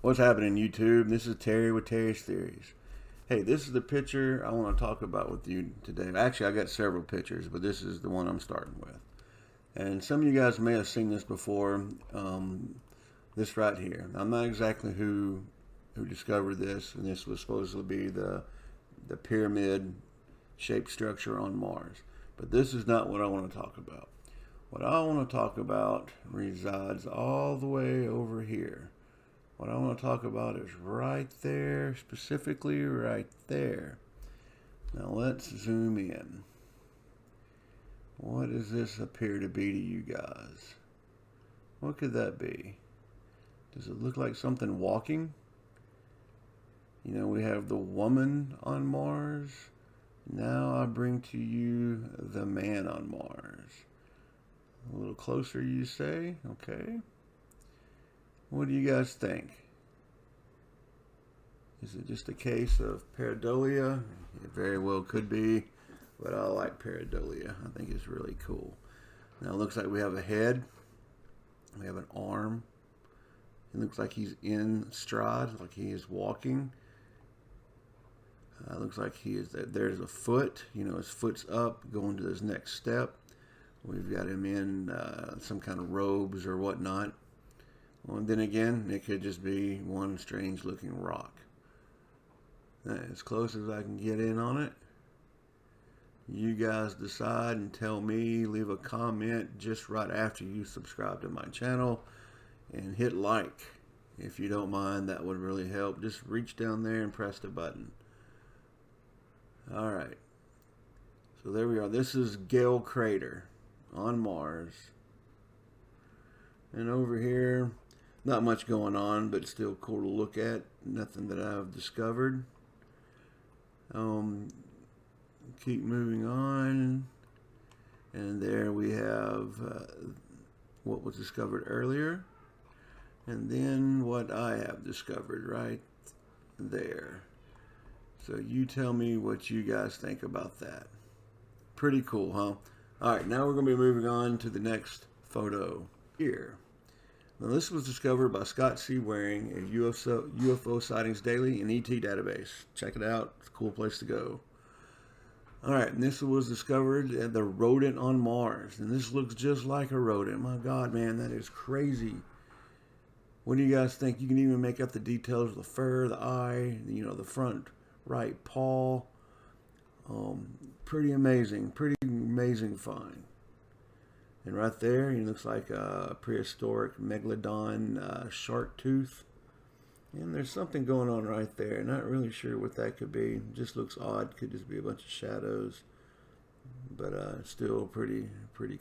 What's happening, YouTube? This is Terry with Terry's Theories. Hey, this is the picture I want to talk about with you today. Actually, I got several pictures, but this is the one I'm starting with. And some of you guys may have seen this before. This right here. I'm not exactly who discovered this, and this was supposed to be the pyramid-shaped structure on Mars. But this is not what I want to talk about. What I want to talk about resides all the way over here. What I want to talk about is right there, specifically right there. Now let's zoom in. What does this appear to be to you guys? What could that be? Does it look like something walking? You know, we have the woman on Mars. Now I bring to you the man on Mars. A little closer, you say? Okay. What do you guys think? Is it just a case of pareidolia? It very well could be, but I like pareidolia. I think it's really cool. Now it looks like we have a head. We have an arm. It looks like he's in stride, like he is walking. Looks like there's a foot. You know, his foot's up, going to his next step. We've got him in some kind of robes or whatnot. Well, then again, it could just be one strange looking rock. As close as I can get in on it. You guys decide and tell me. Leave a comment just right after you subscribe to my channel. And hit like. If you don't mind, that would really help. Just reach down there and press the button. Alright. So there we are. This is GALE crater on Mars. And over here, not much going on, but still cool to look at. Nothing that I've discovered. Keep moving on. And there we have what was discovered earlier. And then what I have discovered right there. So you tell me what you guys think about that. Pretty cool, huh? Alright, now we're going to be moving on to the next photo here. Now this was discovered by Scott C. Waring at UFO Sightings Daily and ET database. Check it out. It's a cool place to go. Alright, and this was discovered at the rodent on Mars. And this looks just like a rodent. My God, man, that is crazy. What do you guys think? You can even make up the details of the fur, the eye, you know, the front right paw. Pretty amazing find. And right there, he looks like a prehistoric megalodon shark tooth. And there's something going on right there. Not really sure what that could be. Just looks odd. Could just be a bunch of shadows. But still pretty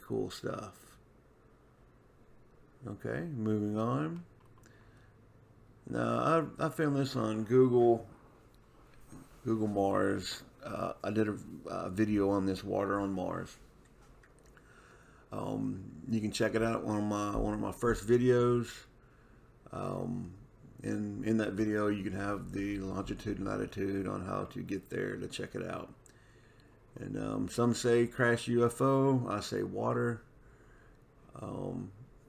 cool stuff. Okay, moving on. Now, I found this on Google Mars. I did a video on this water on Mars. You can check it out. One of my first videos. In that video, you can have the longitude and latitude on how to get there to check it out. And some say crash UFO. I say water.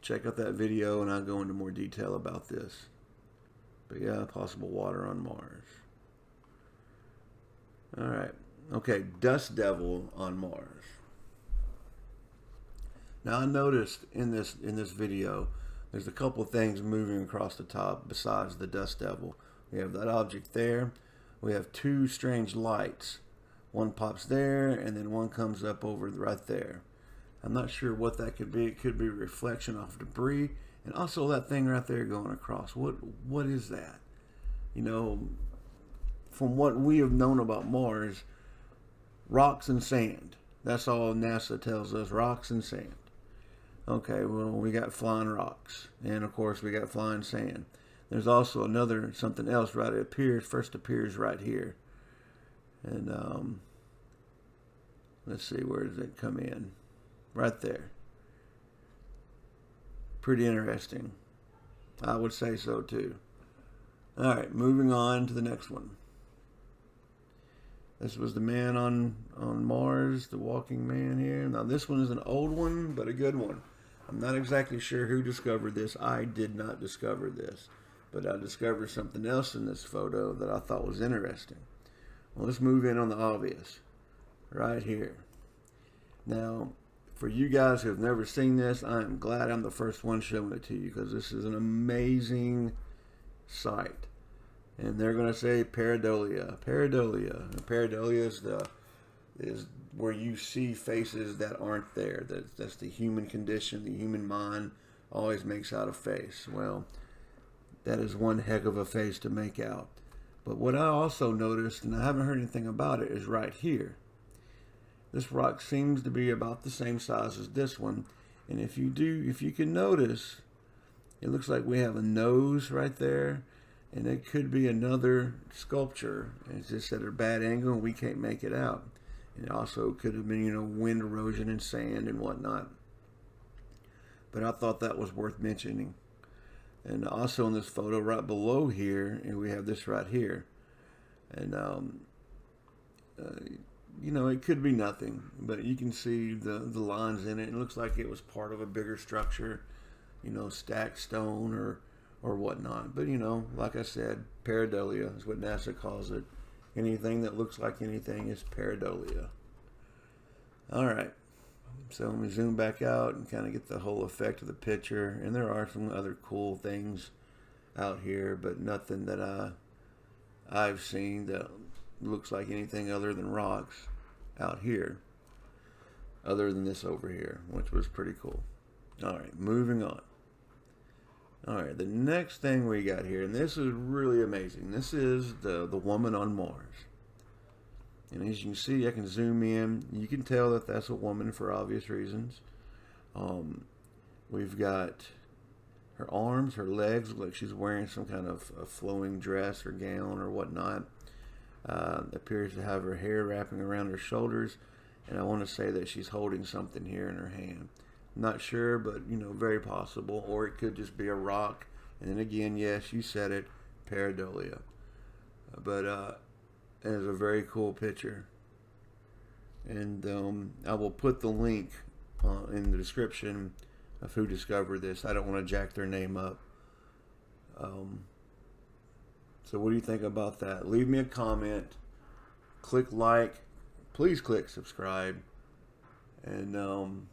Check out that video, and I'll go into more detail about this. But yeah, possible water on Mars. Alright. Okay, dust devil on Mars. Now I noticed in this video, there's a couple of things moving across the top besides the dust devil. We have that object there. We have two strange lights. One pops there, and then one comes up over right there. I'm not sure what that could be. It could be a reflection off debris. And also that thing right there going across. What is that? You know, from what we have known about Mars, rocks and sand. That's all NASA tells us, rocks and sand. Okay, well, we got flying rocks. And, of course, we got flying sand. There's also something else, right? It first appears right here. And, let's see, where does it come in? Right there. Pretty interesting. I would say so too. Alright, moving on to the next one. This was the man on Mars, the walking man here. Now this one is an old one, but a good one. I'm not exactly sure who discovered this. I did not discover this. But I discovered something else in this photo that I thought was interesting. Well, let's move in on the obvious right here. Now, for you guys who have never seen this, I am glad I'm the first one showing it to you, because this is an amazing sight. And they're going to say pareidolia. Pareidolia. And pareidolia is where you see faces that aren't there. That's the human condition. The human mind always makes out a face. Well, that is one heck of a face to make out. But what I also noticed, and I haven't heard anything about it, is right here. This rock seems to be about the same size as this one. And if you can notice, it looks like we have a nose right there. And it could be another sculpture. It's just at a bad angle and we can't make it out. And it also could have been, wind erosion and sand and whatnot. But I thought that was worth mentioning. And also in this photo right below here, and we have this right here. And, it could be nothing. But you can see the lines in it. It looks like it was part of a bigger structure, stacked stone or whatnot. But, like I said, pareidolia is what NASA calls it. Anything that looks like anything is pareidolia. All right. So let me zoom back out and kind of get the whole effect of the picture. And there are some other cool things out here, but nothing that I've seen that looks like anything other than rocks out here, other than this over here, which was pretty cool. All right, moving on. All right, the next thing we got here, and this is really amazing. This is the woman on Mars. And as you can see, I can zoom in. You can tell that that's a woman for obvious reasons. We've got her arms, her legs, look like she's wearing some kind of a flowing dress or gown or whatnot. Appears to have her hair wrapping around her shoulders. And I want to say that she's holding something here in her hand. Not sure, but very possible. Or it could just be a rock. And then again, yes, you said it, pareidolia. But it is a very cool picture. And I will put the link in the description of who discovered this. I don't want to jack their name up. So what do you think about that? Leave me a comment. Click like. Please click subscribe. And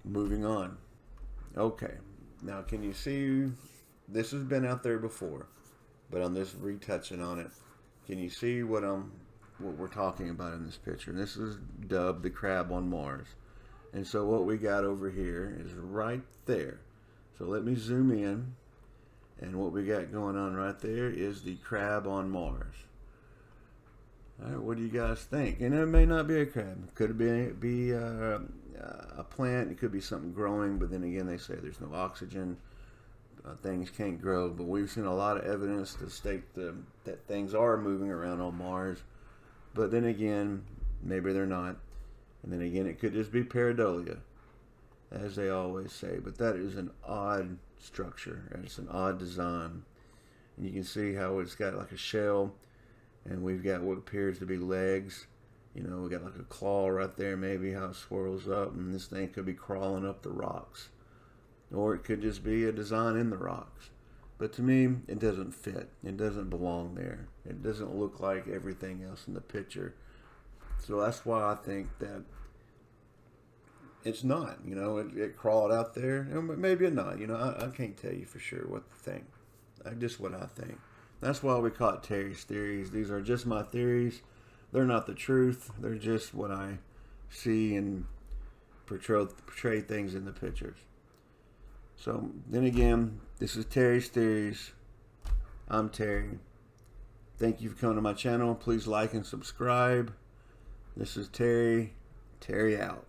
moving on. Okay, now can you see, this has been out there before, but I'm just retouching on it. Can you see what we're talking about in this picture? And this is dubbed the crab on Mars. And so what we got over here is right there. So let me zoom in, and what we got going on right there is the crab on Mars. All right, what do you guys think? And it may not be a crab. It could be a plant. It could be something growing, but then again, they say there's no oxygen. Things can't grow. But we've seen a lot of evidence to state that things are moving around on Mars. But then again, maybe they're not. And then again, it could just be pareidolia, as they always say. But that is an odd structure, and it's an odd design. And you can see how it's got like a shell. And we've got what appears to be legs. We got like a claw right there, maybe how it swirls up. And this thing could be crawling up the rocks. Or it could just be a design in the rocks. But to me, it doesn't fit. It doesn't belong there. It doesn't look like everything else in the picture. So that's why I think that it's not. It crawled out there. Maybe it's not. I can't tell you for sure what to think. Just what I think. That's why we call it Terry's theories. These are just my theories. They're not the truth. They're just what I see and portray things in the pictures. So then again, this is Terry's theories. I'm Terry. Thank you for coming to my channel. Please like and subscribe. This is Terry. Terry out.